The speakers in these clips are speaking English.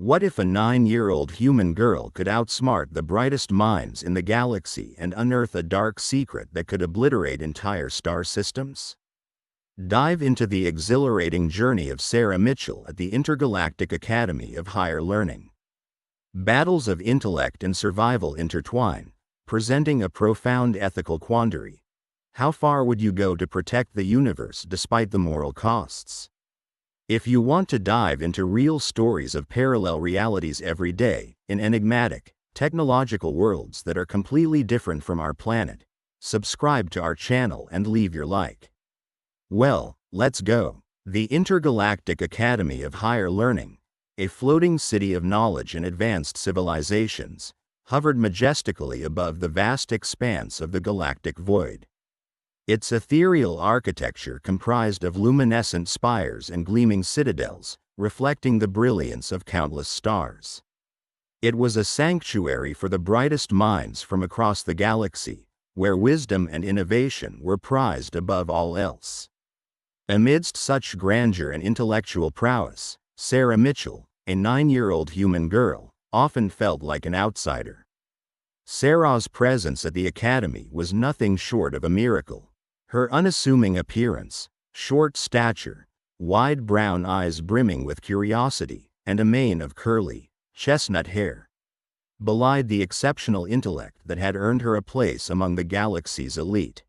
What if a 9-year-old human girl could outsmart the brightest minds in the galaxy and unearth a dark secret that could obliterate entire star systems? Dive into the exhilarating journey of Sarah Mitchell at the Intergalactic Academy of Higher Learning. Battles of intellect and survival intertwine, presenting a profound ethical quandary. How far would you go to protect the universe despite the moral costs? If you want to dive into real stories of parallel realities every day, in enigmatic, technological worlds that are completely different from our planet, subscribe to our channel and leave your like. Well, let's go. The Intergalactic Academy of Higher Learning, a floating city of knowledge and advanced civilizations, hovered majestically above the vast expanse of the galactic void. Its ethereal architecture comprised of luminescent spires and gleaming citadels, reflecting the brilliance of countless stars. It was a sanctuary for the brightest minds from across the galaxy, where wisdom and innovation were prized above all else. Amidst such grandeur and intellectual prowess, Sarah Mitchell, a 9-year-old human girl, often felt like an outsider. Sarah's presence at the academy was nothing short of a miracle. Her unassuming appearance, short stature, wide brown eyes brimming with curiosity, and a mane of curly, chestnut hair, belied the exceptional intellect that had earned her a place among the galaxy's elite.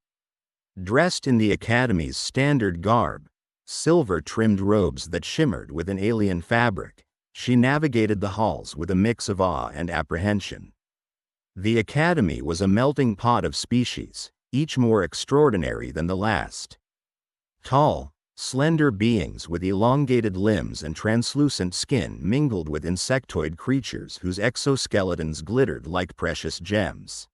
Dressed in the academy's standard garb, silver-trimmed robes that shimmered with an alien fabric, she navigated the halls with a mix of awe and apprehension. The academy was a melting pot of species, each more extraordinary than the last. Tall, slender beings with elongated limbs and translucent skin mingled with insectoid creatures whose exoskeletons glittered like precious gems.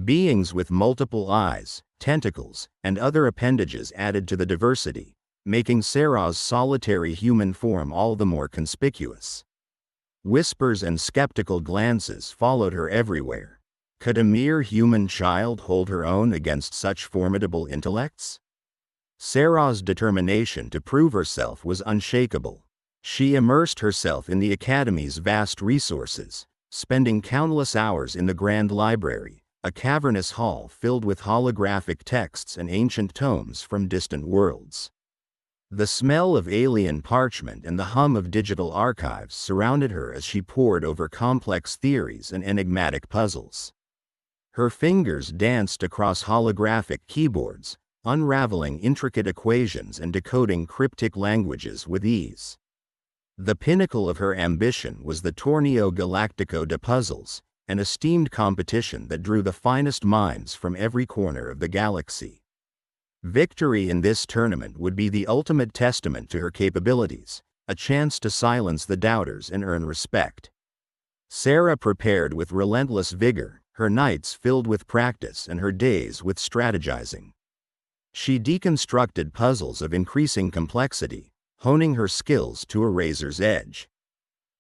Beings with multiple eyes, tentacles, and other appendages added to the diversity, making Sarah's solitary human form all the more conspicuous. Whispers and skeptical glances followed her everywhere. Could a mere human child hold her own against such formidable intellects? Sarah's determination to prove herself was unshakable. She immersed herself in the Academy's vast resources, spending countless hours in the Grand Library, a cavernous hall filled with holographic texts and ancient tomes from distant worlds. The smell of alien parchment and the hum of digital archives surrounded her as she pored over complex theories and enigmatic puzzles. Her fingers danced across holographic keyboards, unraveling intricate equations and decoding cryptic languages with ease. The pinnacle of her ambition was the Torneo Galactico de Puzzles, an esteemed competition that drew the finest minds from every corner of the galaxy. Victory in this tournament would be the ultimate testament to her capabilities, a chance to silence the doubters and earn respect. Sarah prepared with relentless vigor, her nights filled with practice and her days with strategizing. She deconstructed puzzles of increasing complexity, honing her skills to a razor's edge.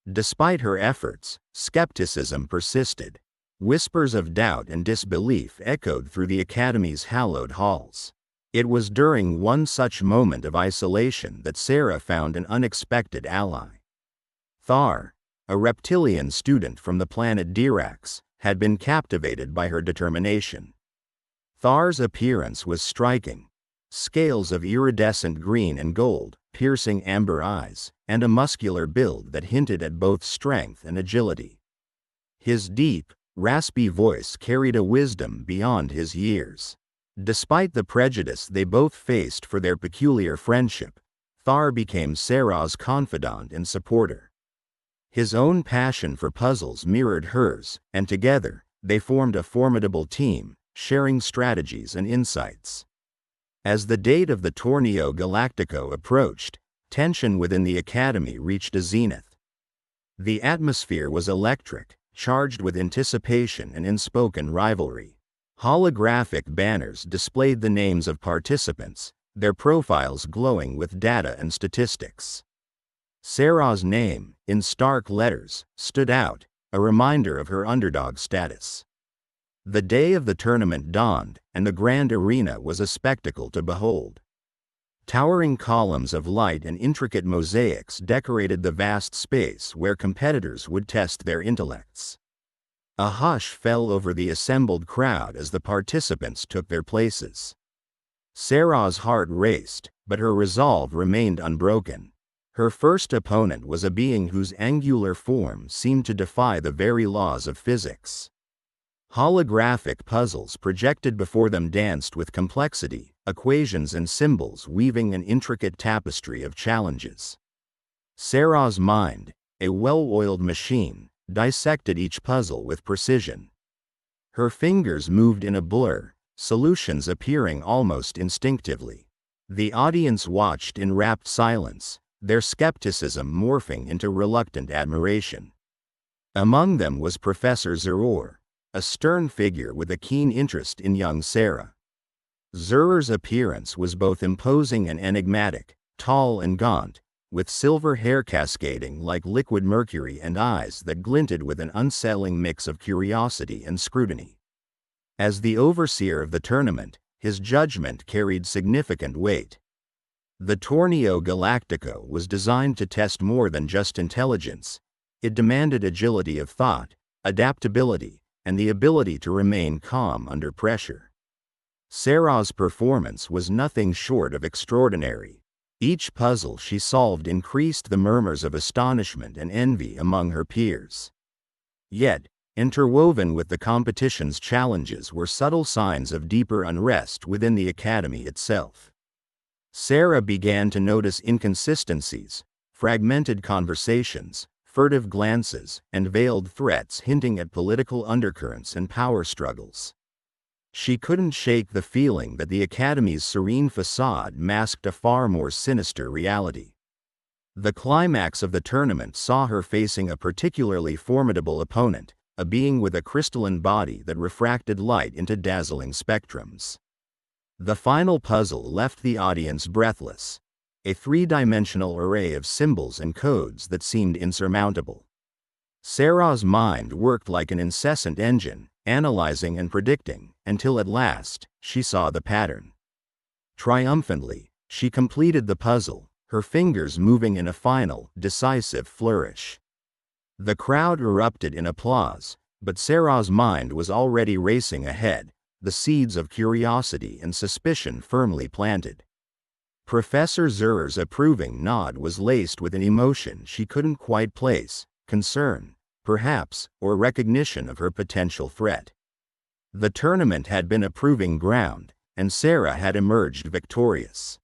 Despite her efforts, skepticism persisted. Whispers of doubt and disbelief echoed through the Academy's hallowed halls. It was during one such moment of isolation that Sarah found an unexpected ally. Thar, a reptilian student from the planet Dirax, had been captivated by her determination. Thar's appearance was striking. Scales of iridescent green and gold, piercing amber eyes, and a muscular build that hinted at both strength and agility. His deep, raspy voice carried a wisdom beyond his years. Despite the prejudice they both faced for their peculiar friendship, Thar became Sarah's confidant and supporter. His own passion for puzzles mirrored hers, and together, they formed a formidable team, sharing strategies and insights. As the date of the Torneo Galactico approached, tension within the Academy reached a zenith. The atmosphere was electric, charged with anticipation and unspoken rivalry. Holographic banners displayed the names of participants, their profiles glowing with data and statistics. Sarah's name, in stark letters, stood out, a reminder of her underdog status. The day of the tournament dawned, and the grand arena was a spectacle to behold. Towering columns of light and intricate mosaics decorated the vast space where competitors would test their intellects. A hush fell over the assembled crowd as the participants took their places. Sarah's heart raced, but her resolve remained unbroken. Her first opponent was a being whose angular form seemed to defy the very laws of physics. Holographic puzzles projected before them danced with complexity, equations and symbols weaving an intricate tapestry of challenges. Sarah's mind, a well-oiled machine, dissected each puzzle with precision. Her fingers moved in a blur, solutions appearing almost instinctively. The audience watched in rapt silence, their skepticism morphing into reluctant admiration. Among them was Professor Zeror, a stern figure with a keen interest in young Sarah. Zeror's appearance was both imposing and enigmatic, tall and gaunt, with silver hair cascading like liquid mercury and eyes that glinted with an unsettling mix of curiosity and scrutiny. As the overseer of the tournament, his judgment carried significant weight. The Torneo Galactico was designed to test more than just intelligence. It demanded agility of thought, adaptability, and the ability to remain calm under pressure. Sarah's performance was nothing short of extraordinary. Each puzzle she solved increased the murmurs of astonishment and envy among her peers. Yet, interwoven with the competition's challenges were subtle signs of deeper unrest within the academy itself. Sarah began to notice inconsistencies, fragmented conversations, furtive glances, and veiled threats hinting at political undercurrents and power struggles. She couldn't shake the feeling that the Academy's serene facade masked a far more sinister reality. The climax of the tournament saw her facing a particularly formidable opponent, a being with a crystalline body that refracted light into dazzling spectrums. The final puzzle left the audience breathless, a three-dimensional array of symbols and codes that seemed insurmountable. Sarah's mind worked like an incessant engine, analyzing and predicting, until at last, she saw the pattern. Triumphantly, she completed the puzzle, her fingers moving in a final, decisive flourish. The crowd erupted in applause, but Sarah's mind was already racing ahead, the seeds of curiosity and suspicion firmly planted. Professor Zeror's approving nod was laced with an emotion she couldn't quite place, concern, perhaps, or recognition of her potential threat. The tournament had been a proving ground, and Sarah had emerged victorious.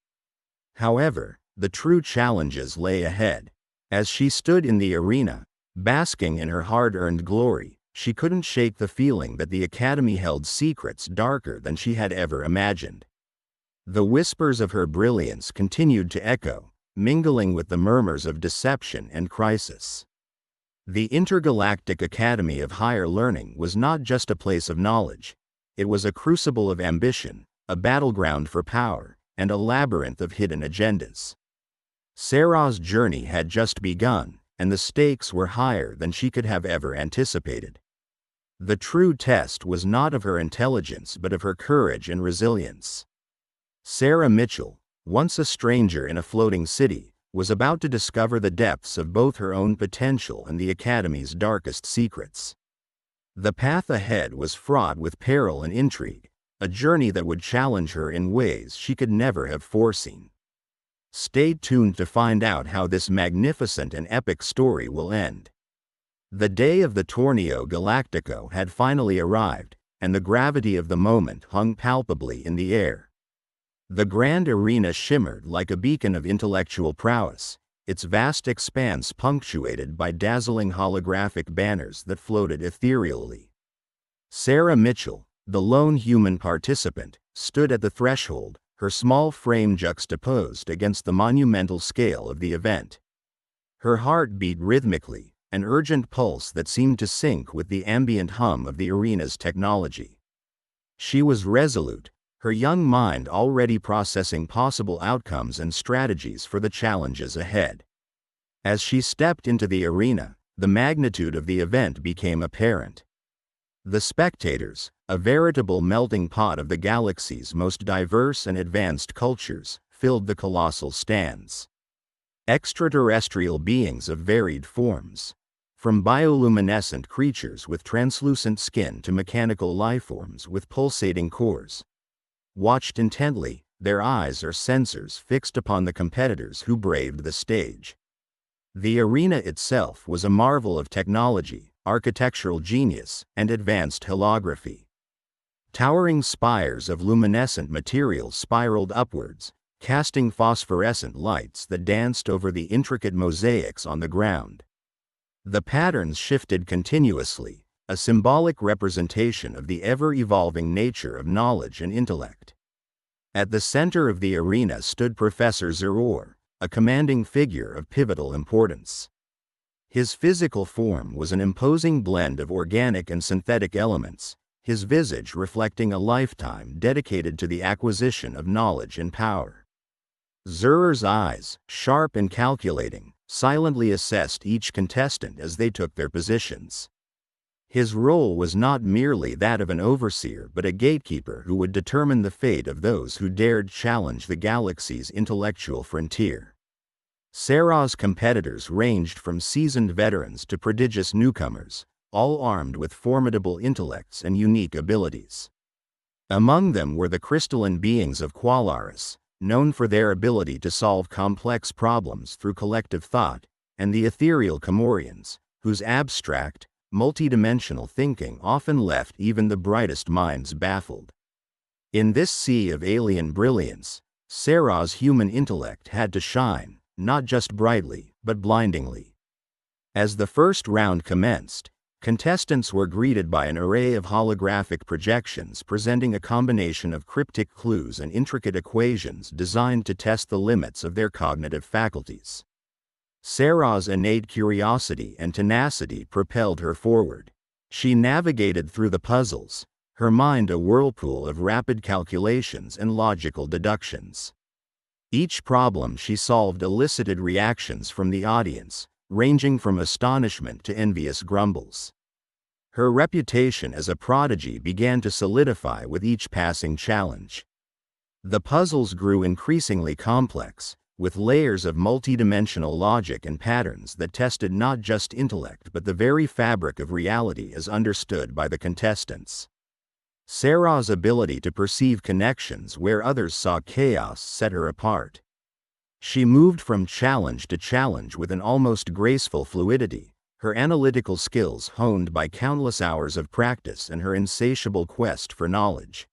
However, the true challenges lay ahead. As she stood in the arena, basking in her hard-earned glory, she couldn't shake the feeling that the Academy held secrets darker than she had ever imagined. The whispers of her brilliance continued to echo, mingling with the murmurs of deception and crisis. The Intergalactic Academy of Higher Learning was not just a place of knowledge. It was a crucible of ambition, a battleground for power, and a labyrinth of hidden agendas. Sarah's journey had just begun, and the stakes were higher than she could have ever anticipated. The true test was not of her intelligence but of her courage and resilience. Sarah Mitchell, once a stranger in a floating city, was about to discover the depths of both her own potential and the Academy's darkest secrets. The path ahead was fraught with peril and intrigue, a journey that would challenge her in ways she could never have foreseen. Stay tuned to find out how this magnificent and epic story will end. The day of the Torneo Galactico had finally arrived, and the gravity of the moment hung palpably in the air. The grand arena shimmered like a beacon of intellectual prowess, its vast expanse punctuated by dazzling holographic banners that floated ethereally. Sarah Mitchell, the lone human participant, stood at the threshold, her small frame juxtaposed against the monumental scale of the event. Her heart beat rhythmically, an urgent pulse that seemed to sync with the ambient hum of the arena's technology. She was resolute, her young mind already processing possible outcomes and strategies for the challenges ahead. As she stepped into the arena, the magnitude of the event became apparent. The spectators, a veritable melting pot of the galaxy's most diverse and advanced cultures, filled the colossal stands. Extraterrestrial beings of varied forms, from bioluminescent creatures with translucent skin to mechanical lifeforms with pulsating cores, watched intently, their eyes or sensors fixed upon the competitors who braved the stage. The arena itself was a marvel of technology, architectural genius, and advanced holography. Towering spires of luminescent material spiraled upwards, casting phosphorescent lights that danced over the intricate mosaics on the ground. The patterns shifted continuously, a symbolic representation of the ever-evolving nature of knowledge and intellect. At the center of the arena stood Professor Zeror, a commanding figure of pivotal importance. His physical form was an imposing blend of organic and synthetic elements, his visage reflecting a lifetime dedicated to the acquisition of knowledge and power. Zeror's eyes, sharp and calculating, silently assessed each contestant as they took their positions. His role was not merely that of an overseer but a gatekeeper who would determine the fate of those who dared challenge the galaxy's intellectual frontier. Serra's competitors ranged from seasoned veterans to prodigious newcomers, all armed with formidable intellects and unique abilities. Among them were the crystalline beings of Qualaris, known for their ability to solve complex problems through collective thought, and the ethereal Comorians, whose abstract, multidimensional thinking often left even the brightest minds baffled. In this sea of alien brilliance, Serra's human intellect had to shine, not just brightly, but blindingly. As the first round commenced, contestants were greeted by an array of holographic projections presenting a combination of cryptic clues and intricate equations designed to test the limits of their cognitive faculties. Serra's innate curiosity and tenacity propelled her forward. She navigated through the puzzles, her mind a whirlpool of rapid calculations and logical deductions. Each problem she solved elicited reactions from the audience, ranging from astonishment to envious grumbles. Her reputation as a prodigy began to solidify with each passing challenge. The puzzles grew increasingly complex, with layers of multidimensional logic and patterns that tested not just intellect but the very fabric of reality as understood by the contestants. Serra's ability to perceive connections where others saw chaos set her apart. She moved from challenge to challenge with an almost graceful fluidity, her analytical skills honed by countless hours of practice and her insatiable quest for knowledge.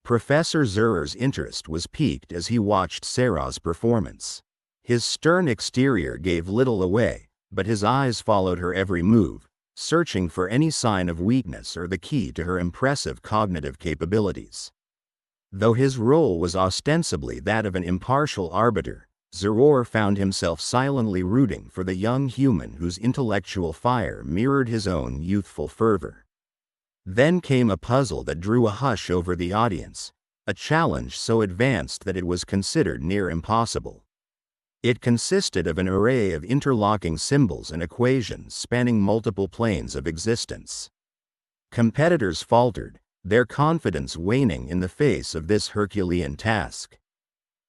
Professor Zeror's interest was piqued as he watched Serra's performance. His stern exterior gave little away, but his eyes followed her every move, searching for any sign of weakness or the key to her impressive cognitive capabilities. Though his role was ostensibly that of an impartial arbiter, Zeror found himself silently rooting for the young human whose intellectual fire mirrored his own youthful fervor. Then came a puzzle that drew a hush over the audience, a challenge so advanced that it was considered near impossible. It consisted of an array of interlocking symbols and equations spanning multiple planes of existence. Competitors faltered, their confidence waning in the face of this Herculean task.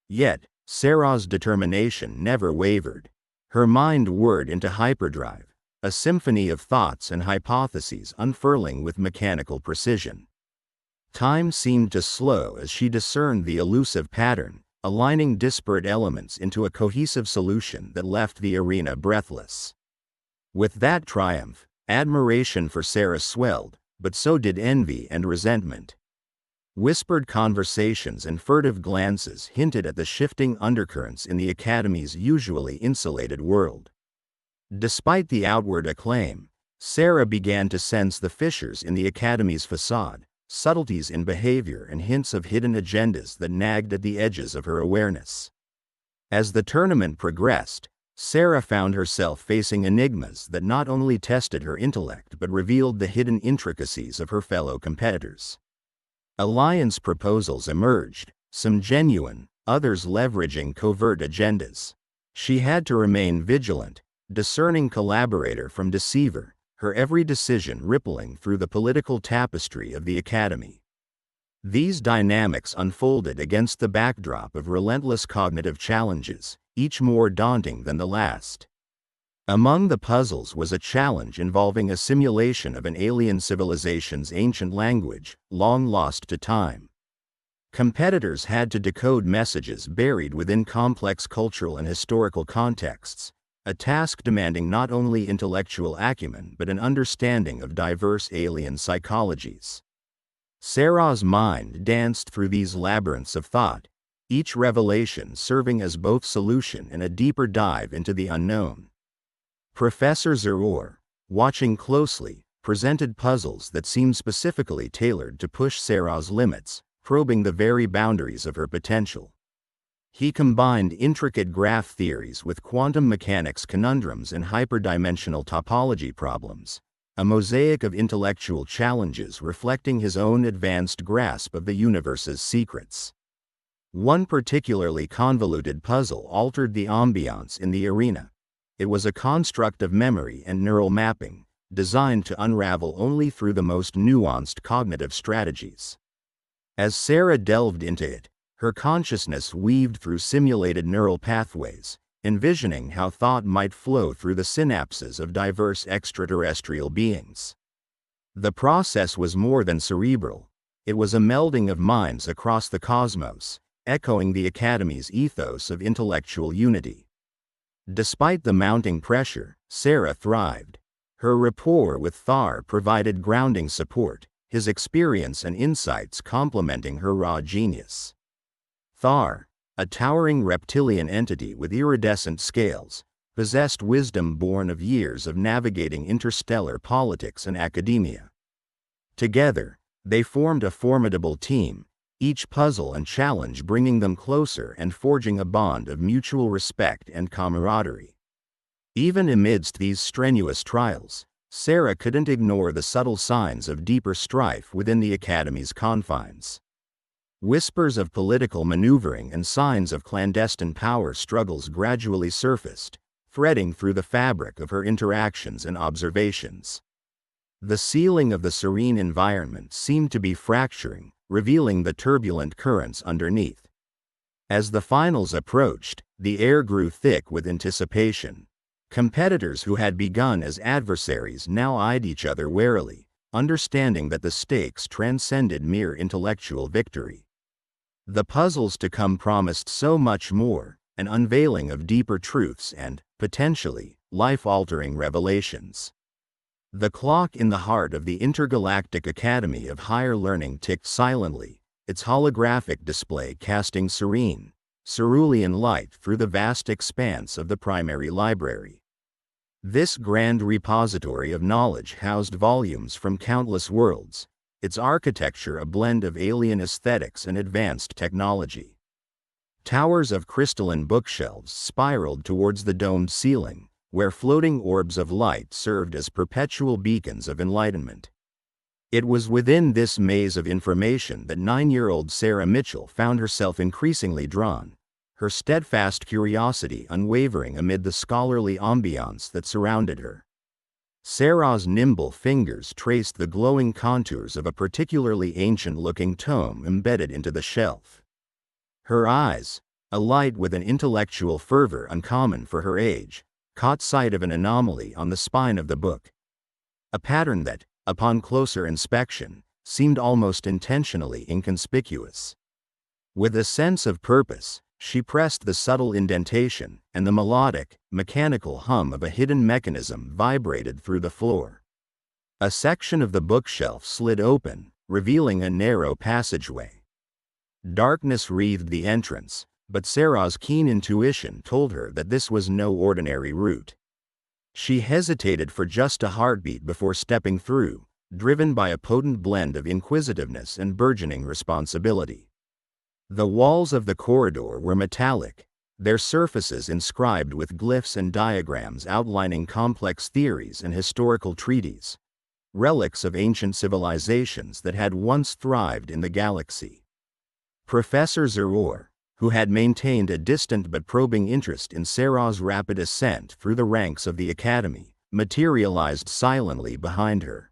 Yet, Serra's determination never wavered. Her mind whirred into hyperdrive, a symphony of thoughts and hypotheses unfurling with mechanical precision. Time seemed to slow as she discerned the elusive pattern, aligning disparate elements into a cohesive solution that left the arena breathless. With that triumph, admiration for Serra swelled, but so did envy and resentment. Whispered conversations and furtive glances hinted at the shifting undercurrents in the Academy's usually insulated world. Despite the outward acclaim, Serra began to sense the fissures in the Academy's facade, subtleties in behavior and hints of hidden agendas that nagged at the edges of her awareness. As the tournament progressed, Serra found herself facing enigmas that not only tested her intellect but revealed the hidden intricacies of her fellow competitors. Alliance proposals emerged, some genuine, others leveraging covert agendas. She had to remain vigilant, discerning collaborator from deceiver, her every decision rippling through the political tapestry of the Academy. These dynamics unfolded against the backdrop of relentless cognitive challenges, each more daunting than the last. Among the puzzles was a challenge involving a simulation of an alien civilization's ancient language, long lost to time. Competitors had to decode messages buried within complex cultural and historical contexts, a task demanding not only intellectual acumen but an understanding of diverse alien psychologies. Sarah's mind danced through these labyrinths of thought, each revelation serving as both solution and a deeper dive into the unknown. Professor Zeror, watching closely, presented puzzles that seemed specifically tailored to push Sarah's limits, probing the very boundaries of her potential. He combined intricate graph theories with quantum mechanics conundrums and hyperdimensional topology problems, a mosaic of intellectual challenges reflecting his own advanced grasp of the universe's secrets. One particularly convoluted puzzle altered the ambiance in the arena. It was a construct of memory and neural mapping, designed to unravel only through the most nuanced cognitive strategies. As Sarah delved into it, her consciousness weaved through simulated neural pathways, envisioning how thought might flow through the synapses of diverse extraterrestrial beings. The process was more than cerebral. It was a melding of minds across the cosmos, echoing the Academy's ethos of intellectual unity. Despite the mounting pressure, Sarah thrived. Her rapport with Thar provided grounding support, his experience and insights complementing her raw genius. Thar, a towering reptilian entity with iridescent scales, possessed wisdom born of years of navigating interstellar politics and academia. Together, they formed a formidable team, each puzzle and challenge bringing them closer and forging a bond of mutual respect and camaraderie. Even amidst these strenuous trials, Sarah couldn't ignore the subtle signs of deeper strife within the Academy's confines. Whispers of political maneuvering and signs of clandestine power struggles gradually surfaced, threading through the fabric of her interactions and observations. The ceiling of the serene environment seemed to be fracturing, revealing the turbulent currents underneath. As the finals approached, the air grew thick with anticipation. Competitors who had begun as adversaries now eyed each other warily, understanding that the stakes transcended mere intellectual victory. The puzzles to come promised so much more, an unveiling of deeper truths and, potentially, life-altering revelations. The clock in the heart of the Intergalactic Academy of Higher Learning ticked silently, its holographic display casting serene, cerulean light through the vast expanse of the primary library. This grand repository of knowledge housed volumes from countless worlds, its architecture a blend of alien aesthetics and advanced technology. Towers of crystalline bookshelves spiraled towards the domed ceiling, where floating orbs of light served as perpetual beacons of enlightenment. It was within this maze of information that 9-year-old Sarah Mitchell found herself increasingly drawn, her steadfast curiosity unwavering amid the scholarly ambiance that surrounded her. Sarah's nimble fingers traced the glowing contours of a particularly ancient-looking tome embedded into the shelf. Her eyes, alight with an intellectual fervor uncommon for her age, caught sight of an anomaly on the spine of the book. A pattern that, upon closer inspection, seemed almost intentionally inconspicuous. With a sense of purpose, she pressed the subtle indentation, and the melodic, mechanical hum of a hidden mechanism vibrated through the floor. A section of the bookshelf slid open, revealing a narrow passageway. Darkness wreathed the entrance, but Sarah's keen intuition told her that this was no ordinary route. She hesitated for just a heartbeat before stepping through, driven by a potent blend of inquisitiveness and burgeoning responsibility. The walls of the corridor were metallic, their surfaces inscribed with glyphs and diagrams outlining complex theories and historical treatises, relics of ancient civilizations that had once thrived in the galaxy. Professor Zeror, who had maintained a distant but probing interest in Sarah's rapid ascent through the ranks of the Academy, materialized silently behind her.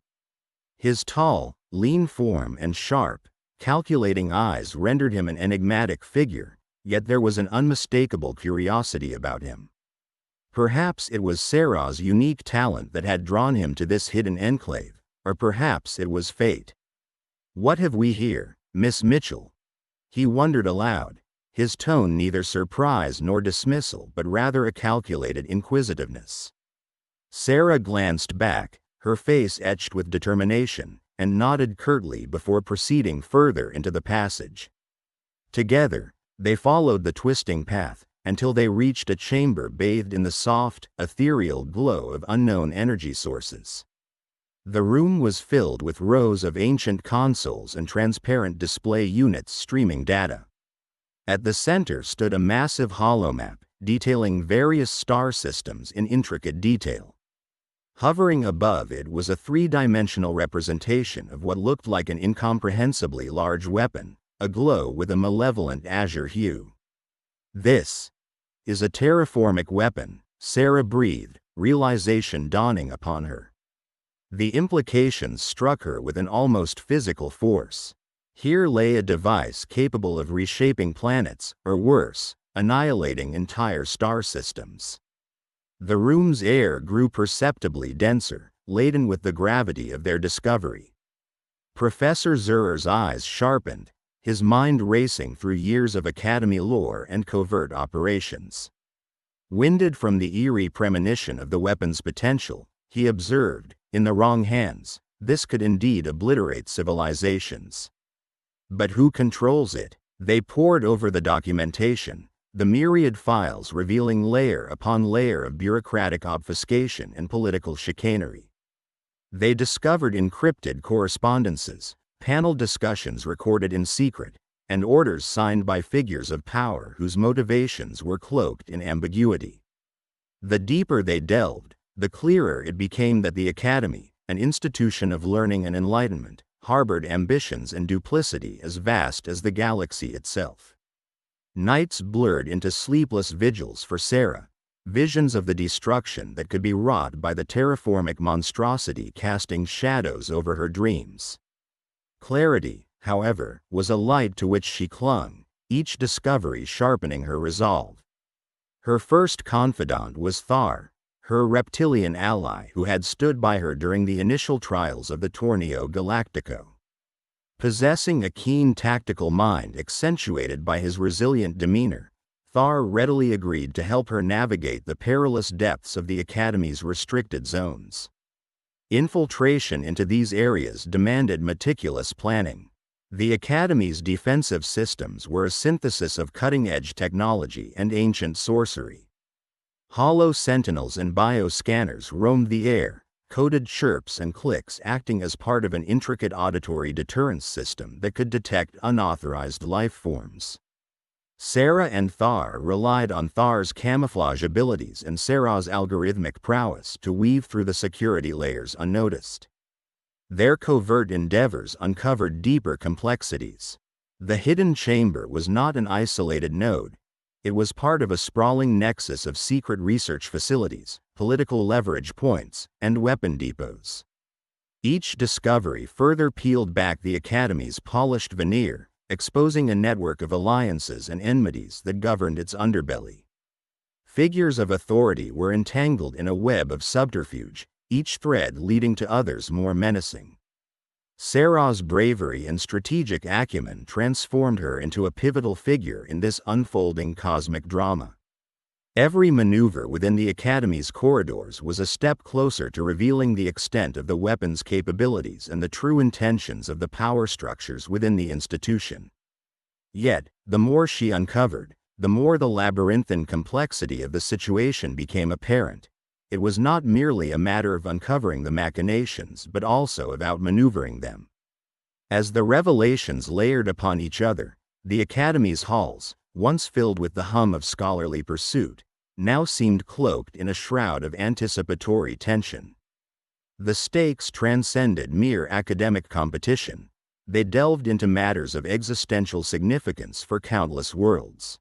His tall, lean form and sharp, calculating eyes rendered him an enigmatic figure, yet there was an unmistakable curiosity about him. Perhaps it was Sarah's unique talent that had drawn him to this hidden enclave, or perhaps it was fate. "What have we here, Miss Mitchell?" he wondered aloud, his tone neither surprise nor dismissal but rather a calculated inquisitiveness. Sarah glanced back, her face etched with determination, and nodded curtly before proceeding further into the passage. Together, they followed the twisting path, until they reached a chamber bathed in the soft, ethereal glow of unknown energy sources. The room was filled with rows of ancient consoles and transparent display units streaming data. At the center stood a massive holomap, detailing various star systems in intricate detail. Hovering above it was a three-dimensional representation of what looked like an incomprehensibly large weapon, aglow with a malevolent azure hue. "This is a terraformic weapon," Sarah breathed, realization dawning upon her. The implications struck her with an almost physical force. Here lay a device capable of reshaping planets, or worse, annihilating entire star systems. The room's air grew perceptibly denser, laden with the gravity of their discovery. Professor Zurer's eyes sharpened, his mind racing through years of Academy lore and covert operations. Winded from the eerie premonition of the weapon's potential, he observed, in the wrong hands, this could indeed obliterate civilizations. But who controls it? They pored over the documentation, the myriad files revealing layer upon layer of bureaucratic obfuscation and political chicanery. They discovered encrypted correspondences, panel discussions recorded in secret, and orders signed by figures of power whose motivations were cloaked in ambiguity. The deeper they delved, the clearer it became that the Academy, an institution of learning and enlightenment, harbored ambitions and duplicity as vast as the galaxy itself. Nights blurred into sleepless vigils for Sarah, visions of the destruction that could be wrought by the terraformic monstrosity casting shadows over her dreams. Clarity, however, was a light to which she clung, each discovery sharpening her resolve. Her first confidant was Thar, her reptilian ally who had stood by her during the initial trials of the Torneo Galactico. Possessing a keen tactical mind accentuated by his resilient demeanor, Thar readily agreed to help her navigate the perilous depths of the Academy's restricted zones. Infiltration into these areas demanded meticulous planning. The Academy's defensive systems were a synthesis of cutting-edge technology and ancient sorcery. Hollow sentinels and bioscanners roamed the air, coded chirps and clicks acting as part of an intricate auditory deterrence system that could detect unauthorized life forms. Sarah and Thar relied on Thar's camouflage abilities and Sarah's algorithmic prowess to weave through the security layers unnoticed. Their covert endeavors uncovered deeper complexities. The hidden chamber was not an isolated node. It was part of a sprawling nexus of secret research facilities, political leverage points, and weapon depots. Each discovery further peeled back the Academy's polished veneer, exposing a network of alliances and enmities that governed its underbelly. Figures of authority were entangled in a web of subterfuge, each thread leading to others more menacing. Sarah's bravery and strategic acumen transformed her into a pivotal figure in this unfolding cosmic drama. Every maneuver within the Academy's corridors was a step closer to revealing the extent of the weapon's capabilities and the true intentions of the power structures within the institution. Yet, the more she uncovered, the more the labyrinthine complexity of the situation became apparent. It was not merely a matter of uncovering the machinations but also of outmaneuvering them. As the revelations layered upon each other, the Academy's halls, once filled with the hum of scholarly pursuit, now seemed cloaked in a shroud of anticipatory tension. The stakes transcended mere academic competition. They delved into matters of existential significance for countless worlds.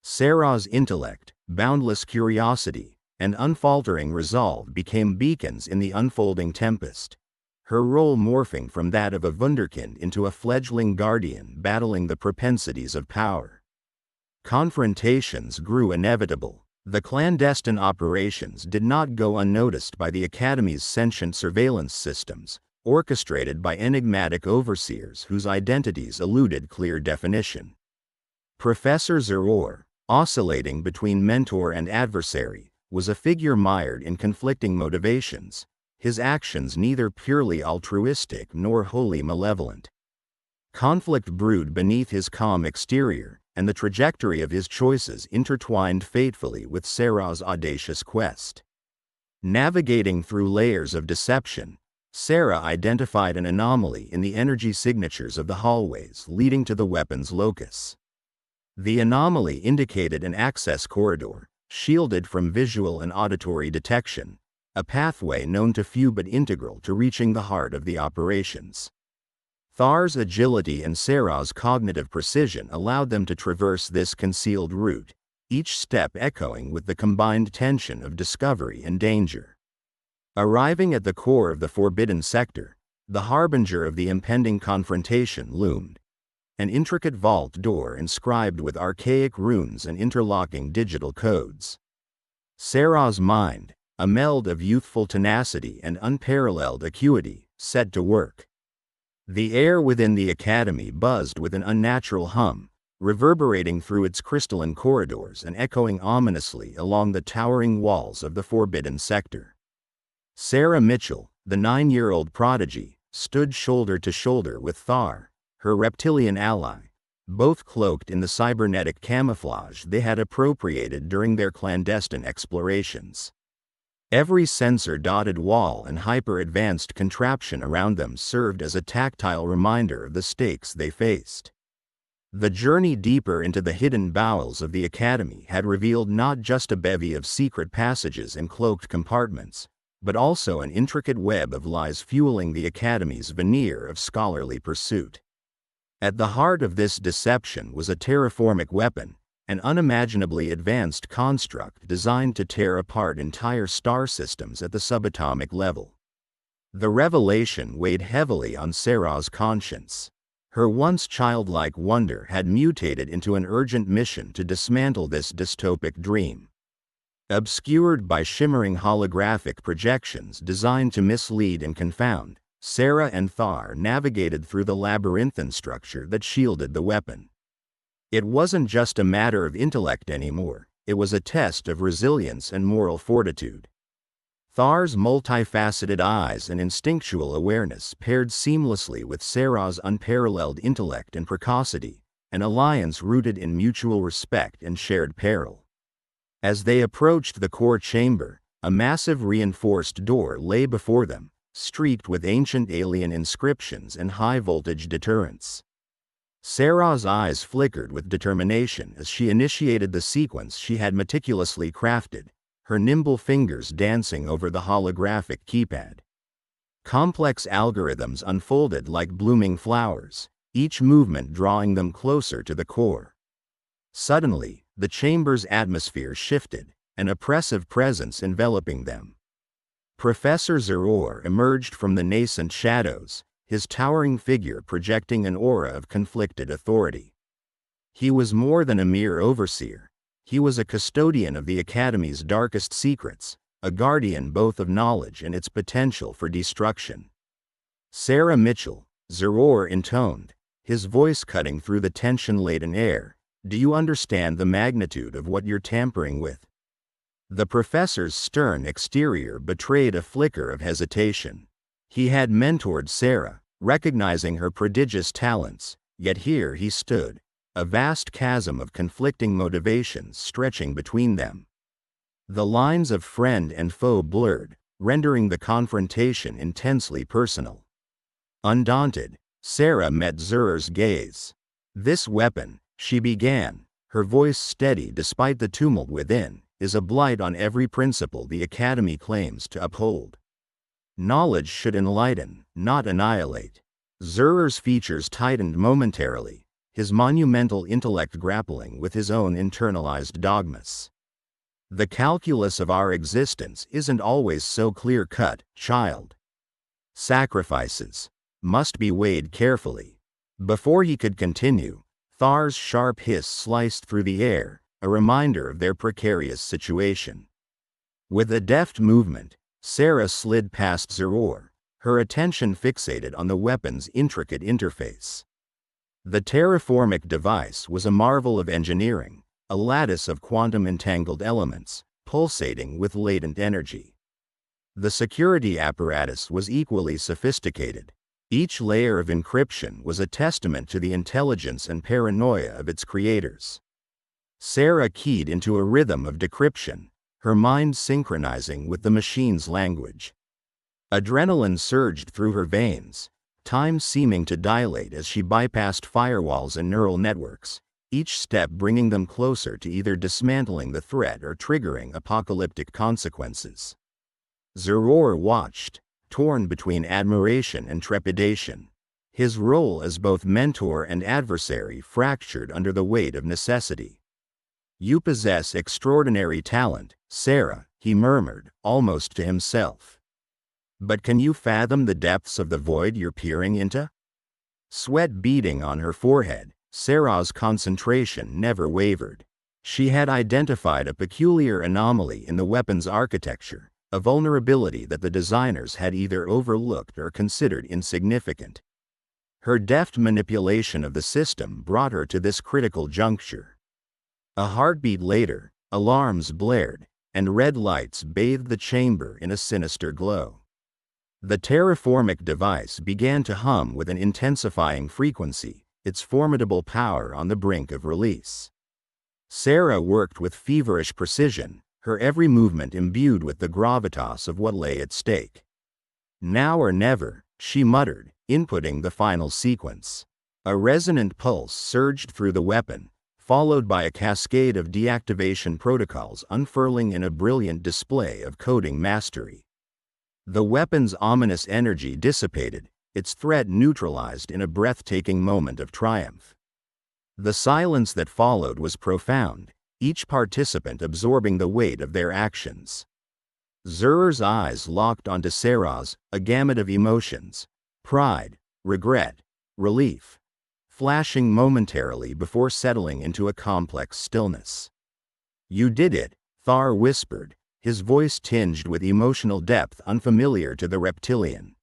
Sarah's intellect, boundless curiosity, and unfaltering resolve became beacons in the unfolding tempest. her role morphing from that of a wunderkind into a fledgling guardian battling the propensities of power. Confrontations grew inevitable. The clandestine operations did not go unnoticed by the Academy's sentient surveillance systems, orchestrated by enigmatic overseers whose identities eluded clear definition. Professor Zeror, oscillating between mentor and adversary, was a figure mired in conflicting motivations, his actions neither purely altruistic nor wholly malevolent. Conflict brewed beneath his calm exterior, and the trajectory of his choices intertwined fatefully with Sarah's audacious quest. Navigating through layers of deception, Sarah identified an anomaly in the energy signatures of the hallways leading to the weapon's locus. The anomaly indicated an access corridor, shielded from visual and auditory detection, a pathway known to few but integral to reaching the heart of the operations. Thar's agility and Sarah's cognitive precision allowed them to traverse this concealed route, each step echoing with the combined tension of discovery and danger. Arriving at the core of the forbidden sector, the harbinger of the impending confrontation loomed. An intricate vault door inscribed with archaic runes and interlocking digital codes. Sarah's mind, a meld of youthful tenacity and unparalleled acuity, set to work. The air within the academy buzzed with an unnatural hum, reverberating through its crystalline corridors and echoing ominously along the towering walls of the forbidden sector. Sarah Mitchell, the 9-year-old prodigy, stood shoulder to shoulder with Thar, her reptilian ally, both cloaked in the cybernetic camouflage they had appropriated during their clandestine explorations. Every sensor-dotted wall and hyper-advanced contraption around them served as a tactile reminder of the stakes they faced. The journey deeper into the hidden bowels of the Academy had revealed not just a bevy of secret passages and cloaked compartments, but also an intricate web of lies fueling the Academy's veneer of scholarly pursuit. At the heart of this deception was a terraformic weapon, an unimaginably advanced construct designed to tear apart entire star systems at the subatomic level. The revelation weighed heavily on Sarah's conscience. Her once childlike wonder had mutated into an urgent mission to dismantle this dystopic dream. Obscured by shimmering holographic projections designed to mislead and confound, Sarah and Thar navigated through the labyrinthine structure that shielded the weapon. It wasn't just a matter of intellect anymore, it was a test of resilience and moral fortitude. Thar's multifaceted eyes and instinctual awareness paired seamlessly with Sarah's unparalleled intellect and precocity, an alliance rooted in mutual respect and shared peril. As they approached the core chamber, a massive reinforced door lay before them, streaked with ancient alien inscriptions and high-voltage deterrents. Sarah's eyes flickered with determination as she initiated the sequence she had meticulously crafted, her nimble fingers dancing over the holographic keypad. Complex algorithms unfolded like blooming flowers, each movement drawing them closer to the core. Suddenly, the chamber's atmosphere shifted, an oppressive presence enveloping them. Professor Zeror emerged from the nascent shadows, his towering figure projecting an aura of conflicted authority. He was more than a mere overseer. He was a custodian of the Academy's darkest secrets, a guardian both of knowledge and its potential for destruction. Sarah Mitchell, Zeror intoned, his voice cutting through the tension-laden air, "Do you understand the magnitude of what you're tampering with?" The professor's stern exterior betrayed a flicker of hesitation. He had mentored Sarah, recognizing her prodigious talents, yet here he stood, a vast chasm of conflicting motivations stretching between them. The lines of friend and foe blurred, rendering the confrontation intensely personal. Undaunted, Sarah met Zeror's gaze. "This weapon," she began, her voice steady despite the tumult within, "is a blight on every principle the Academy claims to uphold. Knowledge should enlighten, not annihilate." Zeror's features tightened momentarily, his monumental intellect grappling with his own internalized dogmas. "The calculus of our existence isn't always so clear-cut, child." Sacrifices must be weighed carefully. Before he could continue, Thar's sharp hiss sliced through the air, a reminder of their precarious situation. With a deft movement, Sarah slid past Zeror, her attention fixated on the weapon's intricate interface. The terraformic device was a marvel of engineering, a lattice of quantum-entangled elements, pulsating with latent energy. The security apparatus was equally sophisticated. Each layer of encryption was a testament to the intelligence and paranoia of its creators. Sarah keyed into a rhythm of decryption, her mind synchronizing with the machine's language. Adrenaline surged through her veins, time seeming to dilate as she bypassed firewalls and neural networks, each step bringing them closer to either dismantling the threat or triggering apocalyptic consequences. Zeror watched, torn between admiration and trepidation. His role as both mentor and adversary fractured under the weight of necessity. "You possess extraordinary talent, Sarah," he murmured, almost to himself. "But can you fathom the depths of the void you're peering into?" Sweat beading on her forehead, Sarah's concentration never wavered. She had identified a peculiar anomaly in the weapon's architecture, a vulnerability that the designers had either overlooked or considered insignificant. Her deft manipulation of the system brought her to this critical juncture. A heartbeat later, alarms blared, and red lights bathed the chamber in a sinister glow. The terraformic device began to hum with an intensifying frequency, its formidable power on the brink of release. Sarah worked with feverish precision, her every movement imbued with the gravitas of what lay at stake. "Now or never," she muttered, inputting the final sequence. A resonant pulse surged through the weapon, followed by a cascade of deactivation protocols unfurling in a brilliant display of coding mastery. The weapon's ominous energy dissipated, its threat neutralized in a breathtaking moment of triumph. The silence that followed was profound, each participant absorbing the weight of their actions. Zeror's eyes locked onto Sarah's, a gamut of emotions: pride, regret, relief, flashing momentarily before settling into a complex stillness. "You did it," Thar whispered, his voice tinged with emotional depth unfamiliar to the reptilian.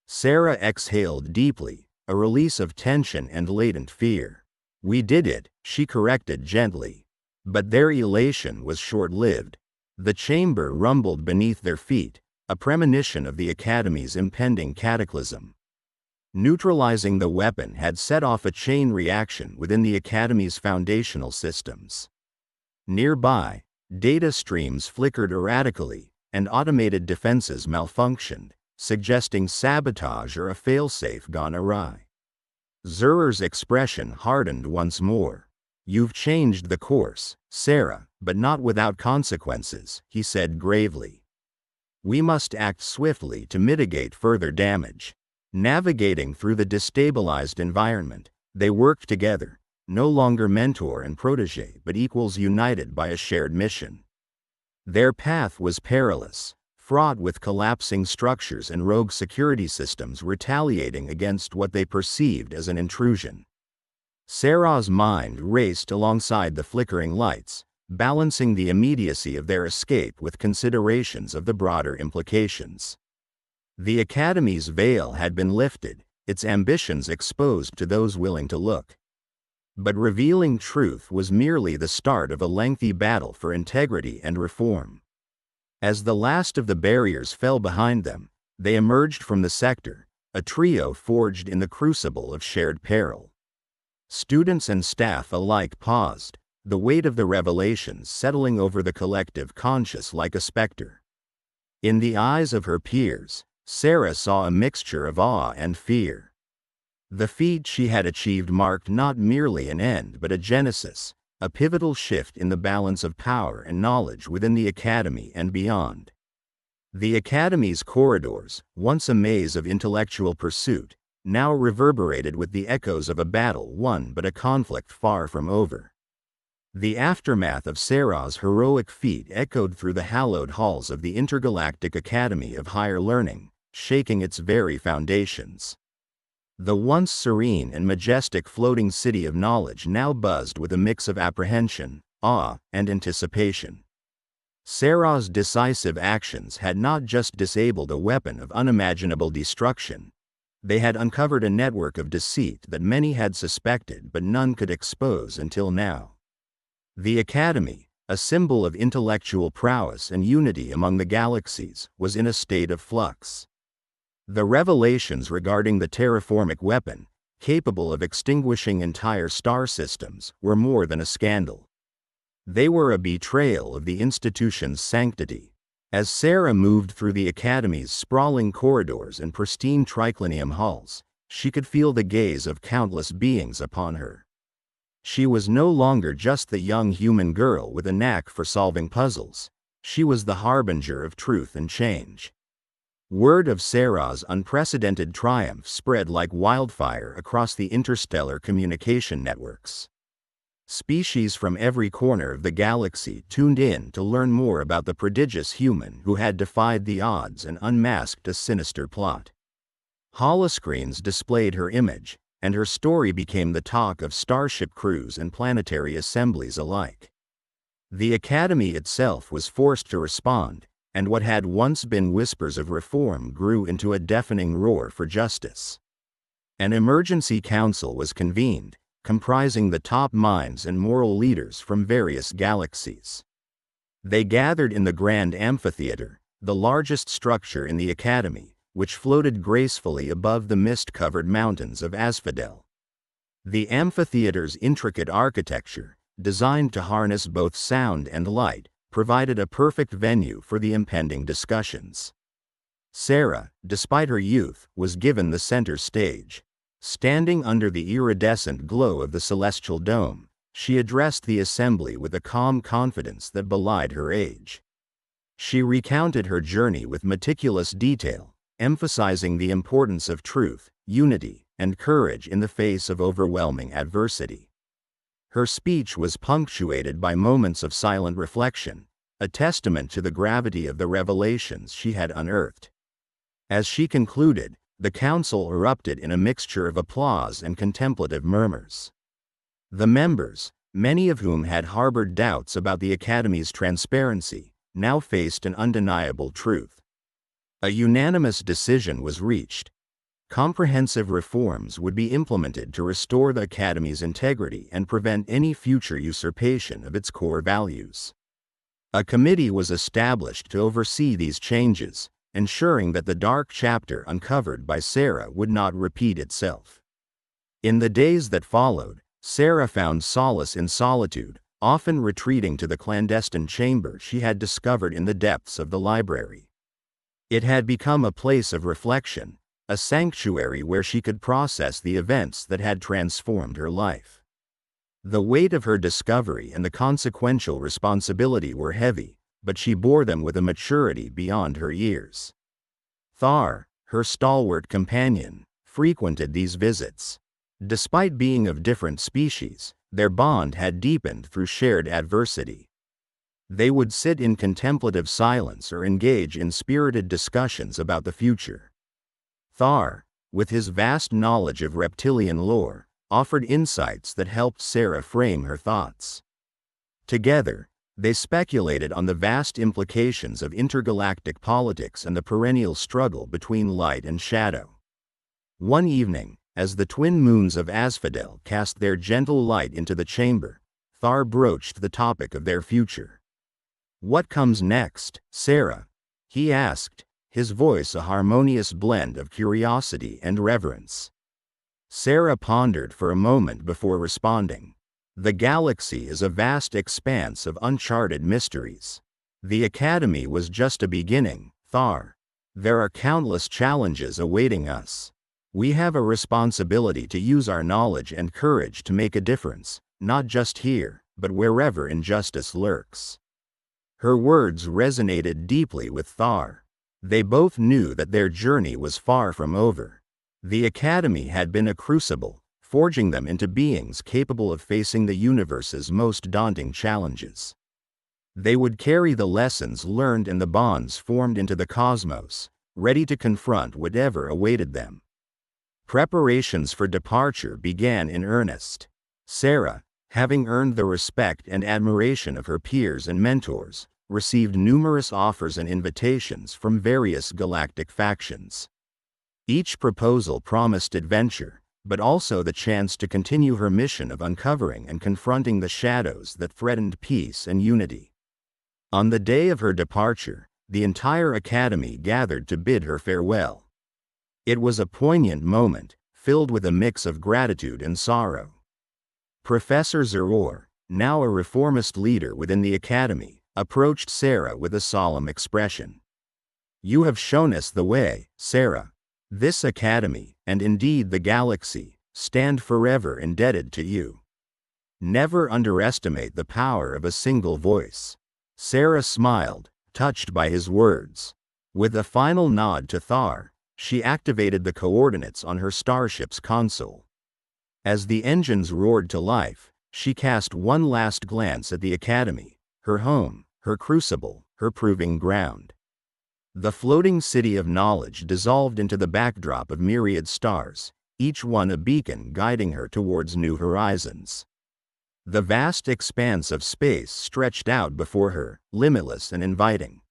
Sarah exhaled deeply, a release of tension and latent fear. "We did it," she corrected gently. But their elation was short-lived. The chamber rumbled beneath their feet, a premonition of the Academy's impending cataclysm. Neutralizing the weapon had set off a chain reaction within the Academy's foundational systems. Nearby, data streams flickered erratically, and automated defenses malfunctioned, suggesting sabotage or a failsafe gone awry. Zeror's expression hardened once more. "You've changed the course, Sarah, but not without consequences," he said gravely. "We must act swiftly to mitigate further damage." Navigating through the destabilized environment, they worked together, no longer mentor and protege but equals united by a shared mission. Their path was perilous, fraught with collapsing structures and rogue security systems retaliating against what they perceived as an intrusion. Sarah's mind raced alongside the flickering lights, balancing the immediacy of their escape with considerations of the broader implications. The Academy's veil had been lifted, its ambitions exposed to those willing to look. But revealing truth was merely the start of a lengthy battle for integrity and reform. As the last of the barriers fell behind them, they emerged from the sector, a trio forged in the crucible of shared peril. Students and staff alike paused, the weight of the revelations settling over the collective conscious like a specter. In the eyes of her peers, Sarah saw a mixture of awe and fear. The feat she had achieved marked not merely an end but a genesis, a pivotal shift in the balance of power and knowledge within the Academy and beyond. The Academy's corridors, once a maze of intellectual pursuit, now reverberated with the echoes of a battle won but a conflict far from over. The aftermath of Sarah's heroic feat echoed through the hallowed halls of the Intergalactic Academy of Higher Learning, shaking its very foundations. The once serene and majestic floating city of knowledge now buzzed with a mix of apprehension, awe, and anticipation. Sarah's decisive actions had not just disabled a weapon of unimaginable destruction. They had uncovered a network of deceit that many had suspected but none could expose until now. The Academy, a symbol of intellectual prowess and unity among the galaxies, was in a state of flux. The revelations regarding the terraformic weapon, capable of extinguishing entire star systems, were more than a scandal. They were a betrayal of the institution's sanctity. As Sarah moved through the Academy's sprawling corridors and pristine triclinium halls, she could feel the gaze of countless beings upon her. She was no longer just the young human girl with a knack for solving puzzles. She was the harbinger of truth and change. Word of Sarah's unprecedented triumph spread like wildfire across the interstellar communication networks. Species from every corner of the galaxy tuned in to learn more about the prodigious human who had defied the odds and unmasked a sinister plot. Holoscreens displayed her image, and her story became the talk of starship crews and planetary assemblies alike. The Academy itself was forced to respond, and what had once been whispers of reform grew into a deafening roar for justice. An emergency council was convened, comprising the top minds and moral leaders from various galaxies. They gathered in the Grand Amphitheater, the largest structure in the Academy, which floated gracefully above the mist-covered mountains of Asphodel. The amphitheater's intricate architecture, designed to harness both sound and light, provided a perfect venue for the impending discussions. Sarah, despite her youth, was given the center stage. Standing under the iridescent glow of the celestial dome, she addressed the assembly with a calm confidence that belied her age. She recounted her journey with meticulous detail, emphasizing the importance of truth, unity, and courage in the face of overwhelming adversity. Her speech was punctuated by moments of silent reflection, a testament to the gravity of the revelations she had unearthed. As she concluded, the council erupted in a mixture of applause and contemplative murmurs. The members, many of whom had harbored doubts about the Academy's transparency, now faced an undeniable truth. A unanimous decision was reached. Comprehensive reforms would be implemented to restore the Academy's integrity and prevent any future usurpation of its core values. A committee was established to oversee these changes, ensuring that the dark chapter uncovered by Sarah would not repeat itself. In the days that followed, Sarah found solace in solitude, often retreating to the clandestine chamber she had discovered in the depths of the library. It had become a place of reflection, a sanctuary where she could process the events that had transformed her life. The weight of her discovery and the consequential responsibility were heavy, but she bore them with a maturity beyond her years. Thar, her stalwart companion, frequented these visits. Despite being of different species, their bond had deepened through shared adversity. They would sit in contemplative silence or engage in spirited discussions about the future. Thar, with his vast knowledge of reptilian lore, offered insights that helped Sarah frame her thoughts. Together, they speculated on the vast implications of intergalactic politics and the perennial struggle between light and shadow. One evening, as the twin moons of Asphodel cast their gentle light into the chamber, Thar broached the topic of their future. "What comes next, Sarah?" he asked, his voice a harmonious blend of curiosity and reverence. Sarah pondered for a moment before responding. The galaxy is a vast expanse of uncharted mysteries. The Academy was just a beginning, Thar. There are countless challenges awaiting us. We have a responsibility to use our knowledge and courage to make a difference, not just here, but wherever injustice lurks. Her words resonated deeply with Thar. They both knew that their journey was far from over. The Academy had been a crucible, forging them into beings capable of facing the universe's most daunting challenges. They would carry the lessons learned and the bonds formed into the cosmos, ready to confront whatever awaited them. Preparations for departure began in earnest. Sarah, having earned the respect and admiration of her peers and mentors, received numerous offers and invitations from various galactic factions. Each proposal promised adventure, but also the chance to continue her mission of uncovering and confronting the shadows that threatened peace and unity. On the day of her departure, the entire academy gathered to bid her farewell. It was a poignant moment, filled with a mix of gratitude and sorrow. Professor Zeror, now a reformist leader within the academy, approached Sarah with a solemn expression. "You have shown us the way, Sarah. This academy, and indeed the galaxy, stand forever indebted to you. Never underestimate the power of a single voice." Sarah smiled, touched by his words. With a final nod to Thar, she activated the coordinates on her starship's console. As the engines roared to life, she cast one last glance at the academy, her home, her crucible, her proving ground. The floating city of knowledge dissolved into the backdrop of myriad stars, each one a beacon guiding her towards new horizons. The vast expanse of space stretched out before her, limitless and inviting.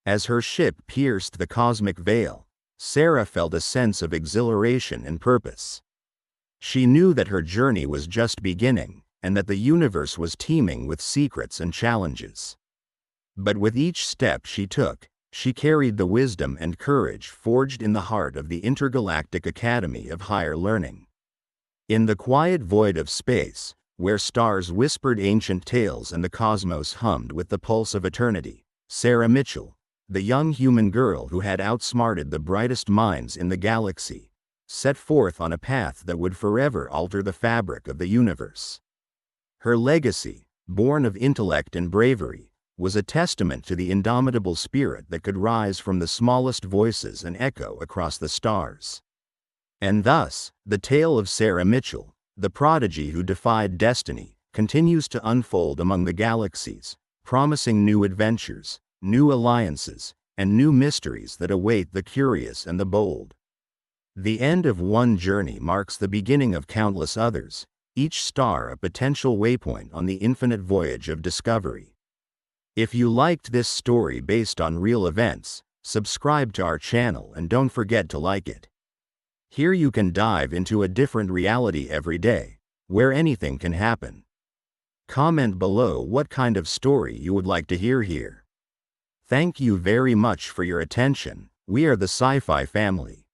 As her ship pierced the cosmic veil, Sarah felt a sense of exhilaration and purpose. She knew that her journey was just beginning, and that the universe was teeming with secrets and challenges. But with each step she took, she carried the wisdom and courage forged in the heart of the Intergalactic Academy of Higher Learning. In the quiet void of space, where stars whispered ancient tales and the cosmos hummed with the pulse of eternity, Sarah Mitchell, the young human girl who had outsmarted the brightest minds in the galaxy, set forth on a path that would forever alter the fabric of the universe. Her legacy, born of intellect and bravery, was a testament to the indomitable spirit that could rise from the smallest voices and echo across the stars. And thus, the tale of Sarah Mitchell, the prodigy who defied destiny, continues to unfold among the galaxies, promising new adventures, new alliances, and new mysteries that await the curious and the bold. The end of one journey marks the beginning of countless others, each star a potential waypoint on the infinite voyage of discovery. If you liked this story based on real events, subscribe to our channel and don't forget to like it. Here you can dive into a different reality every day, where anything can happen. Comment below what kind of story you would like to hear here. Thank you very much for your attention. We are the Sci-Fi family.